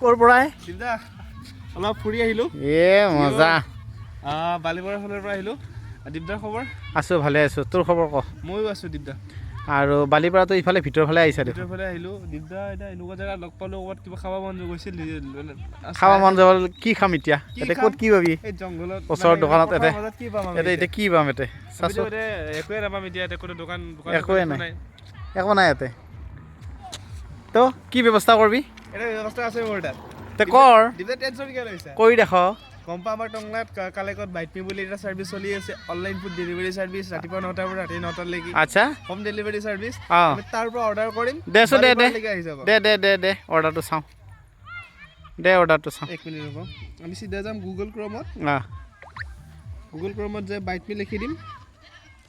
ক'ৰ পৰাই দিদা অলপ ফুৰি আহিলোঁ মজা বালিপাৰাৰ ফালৰ পৰা আহিলোঁ দীপদাৰ খবৰ আছোঁ ভালে আছোঁ তোৰ খবৰ ক ময়ো আছোঁ দীপদা আৰু বালিপাৰাটো ইফালে ভিতৰৰ ফালে আহিছা দেখোন ভিতৰৰ ফালে আহিলোঁ দীপদা এতিয়া এনেকুৱা জেগাত লগ পালোঁ ক'ৰবাত কিবা খাব মন গৈছিল খাব মন যাব কি খাম এতিয়া ইয়াতে ক'ত কি পাবি এই জংঘলত ওচৰৰ দোকানত ইয়াতে কি পাম ইয়াতে এতিয়া কি পাম ইয়াতে চাচোন একোৱে নাপাম এতিয়া ইয়াতে কোনো দোকান একোৱে নাই একো নাই ইয়াতে তো কি ব্যৱস্থা কৰিবি এটা ব্যৱস্থা আছে মোৰ তাত তে কৰ দীপদা টেনশ্যন কিয় লৈছা কৰি দেখ গম পাওঁ আমাৰ টংলাত কালেকত বাইটমি বুলি এটা ছাৰ্ভিচ চলি আছে অনলাইন ফুড ডেলিভাৰী ছাৰ্ভিচ ৰাতিপুৱা 9টাৰ পৰা ৰাতি 9টালৈকে আচ্ছা হোম ডেলিভাৰী ছাৰ্ভিচ অঁ আমি তাৰ পৰা অৰ্ডাৰ কৰিম দেচোন দে আহি যাব দে অৰ্ডাৰটো চাওঁ দে অৰ্ডাৰটো চাওঁ এক মিনিট ৰ'ব আমি চিধা যাম গুগল ক্ৰমত যে বাইটমি লিখি দিম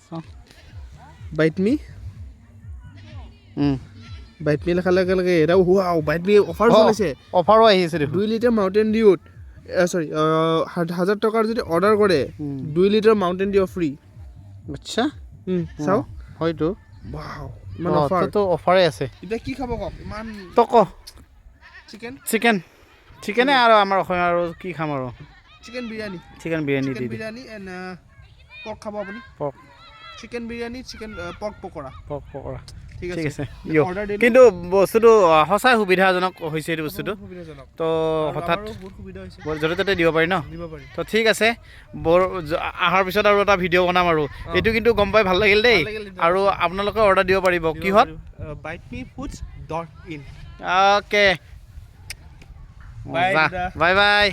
চাওঁ বাইটমি লেখাৰ লগে লগে এটা ৱাও বাইটমি অফাৰ চলিছে অফাৰো আহিছে দেখোন 2 লিটাৰ মাউণ্টেন ডিউত চৰি 1000 টকাৰ যদি অৰ্ডাৰ কৰে 2 লিটাৰ মাউণ্টেন ডিউ ফ্ৰী আচ্ছা চাওঁ হয়তো ৱাও ইমান অফাৰ তো অফাৰে আছে এতিয়া কি খাব কওক ইমান তো ক চিকেনে আৰু আমাৰ অসমীয়া আৰু কি খাম আৰু chicken biryani the biryani and pork খাব আপুনি pork chicken biryani chicken pork pakora ঠিক আছে কিন্তু বস্তুটো সঁচাই সুবিধাজনক হৈছে এইটো বস্তুটো তো হঠাৎ য'তে ত'তে দিব পাৰি ন তো ঠিক আছে অহাৰ পিছত আৰু এটা ভিডিঅ' বনাম আৰু এইটো কিন্তু গম পাই ভাল লাগিল দেই আৰু আপোনালোকে অৰ্ডাৰ দিব পাৰিব কিহত bitmefoods.in অ'কে বাই বাই